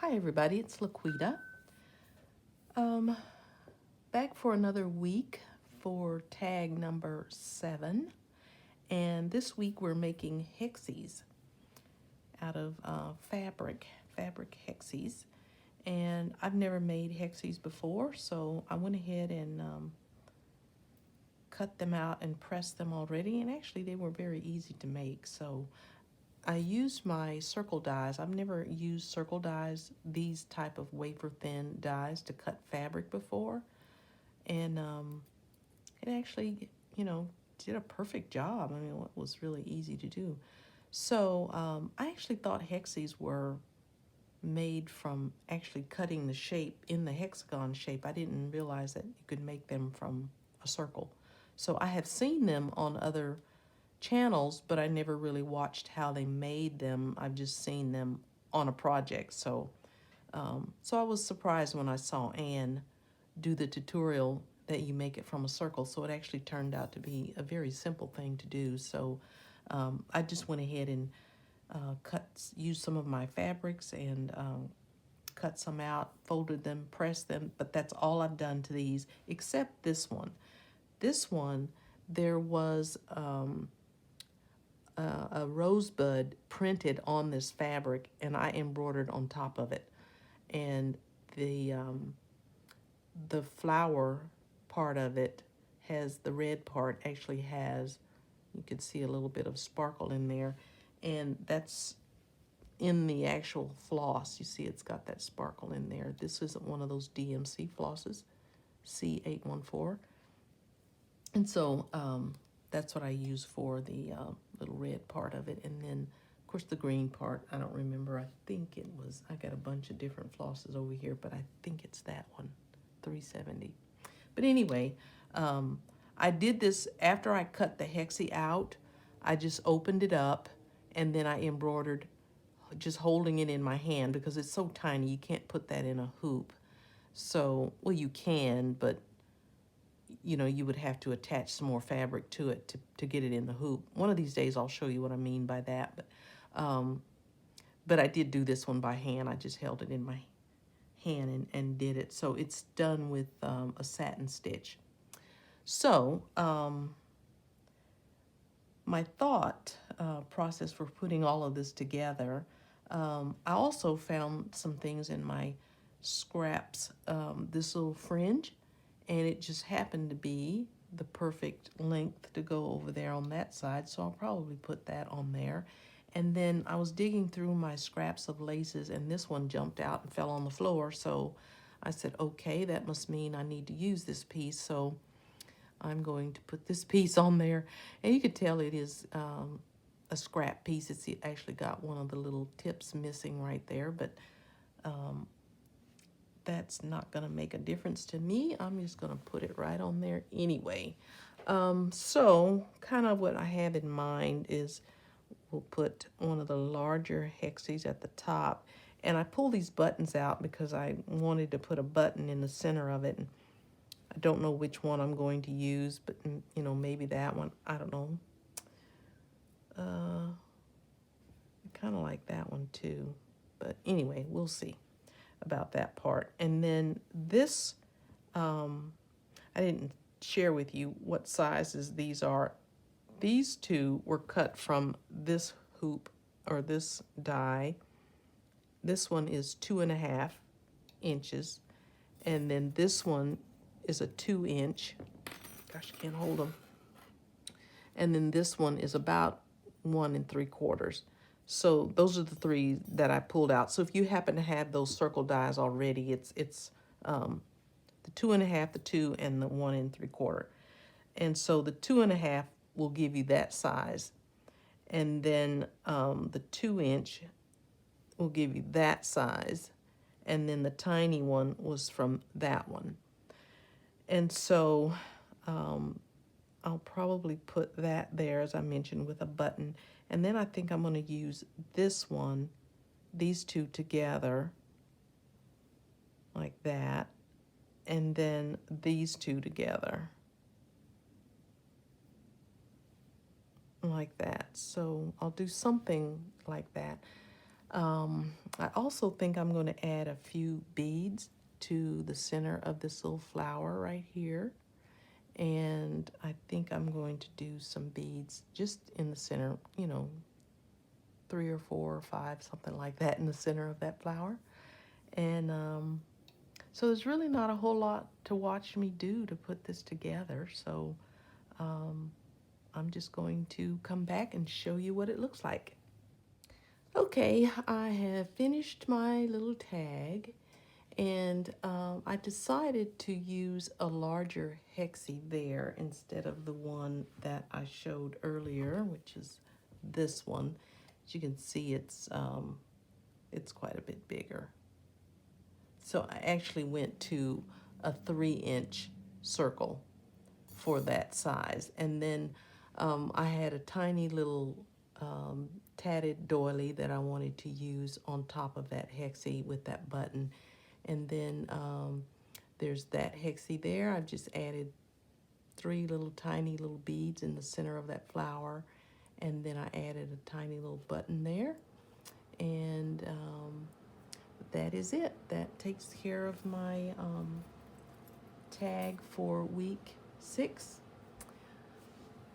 Hi everybody, it's Laquita. Um, Back for another week for tag number 7. And this week we're making hexis out of fabric hexis. And I've never made hexis before, so I went ahead and cut them out and pressed them already. And actually they were very easy to make, so I used my circle dies. I've never used circle dies, these type of wafer thin dies to cut fabric before. And it actually, did a perfect job. I mean, it was really easy to do. So I actually thought hexes were made from actually cutting the shape in the hexagon shape. I didn't realize that you could make them from a circle. So I have seen them on other channels, but I never really watched how they made them. I've just seen them on a project. So I was surprised when I saw Anne do the tutorial that you make it from a circle. So it actually turned out to be a very simple thing to do. So I just went ahead and used some of my fabrics and cut some out, folded them, pressed them. But that's all I've done to these, except this one. This one, there was a rosebud printed on this fabric, and I embroidered on top of it. And the flower part of it has, the red part actually has, you can see a little bit of sparkle in there, and that's in the actual floss. You see it's got that sparkle in there. This isn't one of those DMC flosses, C814. And so that's what I use for the little red part of it. And then, of course, the green part, I don't remember. I think it was, I got a bunch of different flosses over here, but I think it's that one, 370. But anyway, I did this after I cut the hexie out. I just opened it up, and then I embroidered just holding it in my hand because it's so tiny. You can't put that in a hoop. So, well, you can, but you would have to attach some more fabric to it to get it in the hoop. One of these days I'll show you what I mean by that. But I did do this one by hand. I just held it in my hand and did it. So it's done with a satin stitch. So my thought process for putting all of this together, I also found some things in my scraps, this little fringe, and it just happened to be the perfect length to go over there on that side, so I'll probably put that on there. And then I was digging through my scraps of laces, and this one jumped out and fell on the floor, so I said, okay, that must mean I need to use this piece, so I'm going to put this piece on there. And you can tell it is a scrap piece. It's actually got one of the little tips missing right there, but that's not going to make a difference to me. I'm just going to put it right on there anyway. So kind of what I have in mind is we'll put one of the larger hexes at the top. And I pull these buttons out because I wanted to put a button in the center of it. And I don't know which one I'm going to use, but maybe that one. I don't know. I kind of like that one too. But anyway, we'll see about that part. And then this, I didn't share with you what sizes these are. These two were cut from this hoop or this die. This one is 2.5 inches. And then this one is a 2-inch. Gosh, I can't hold them. And then this one is about 1 3/4. So those are the three that I pulled out. So if you happen to have those circle dies already, it's the 2.5, the 2, and the 1 3/4. And so the 2.5 will give you that size. And then the 2-inch will give you that size. And then the tiny one was from that one. And so I'll probably put that there, as I mentioned, with a button. And then I think I'm going to use this one, these two together, like that. And then these two together, like that. So I'll do something like that. I also think I'm going to add a few beads to the center of this little flower right here. And I think I'm going to do some beads just in the center, you know, 3 or 4 or 5, something like that in the center of that flower. And so there's really not a whole lot to watch me do to put this together. So um, I'm just going to come back and show you what it looks like. Okay, I have finished my little tag, and I decided to use a larger hexie there instead of the one that I showed earlier, which is this one. As you can see, it's quite a bit bigger. So I actually went to a 3-inch circle for that size. And then I had a tiny little tatted doily that I wanted to use on top of that hexie with that button. And then there's that hexie there. I've just added 3 little tiny little beads in the center of that flower. And then I added a tiny little button there. And that is it. That takes care of my tag for week 6.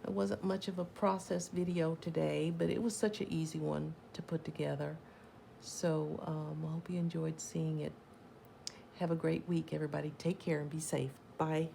It wasn't much of a process video today, but it was such an easy one to put together. So I hope you enjoyed seeing it. Have a great week, everybody. Take care and be safe. Bye.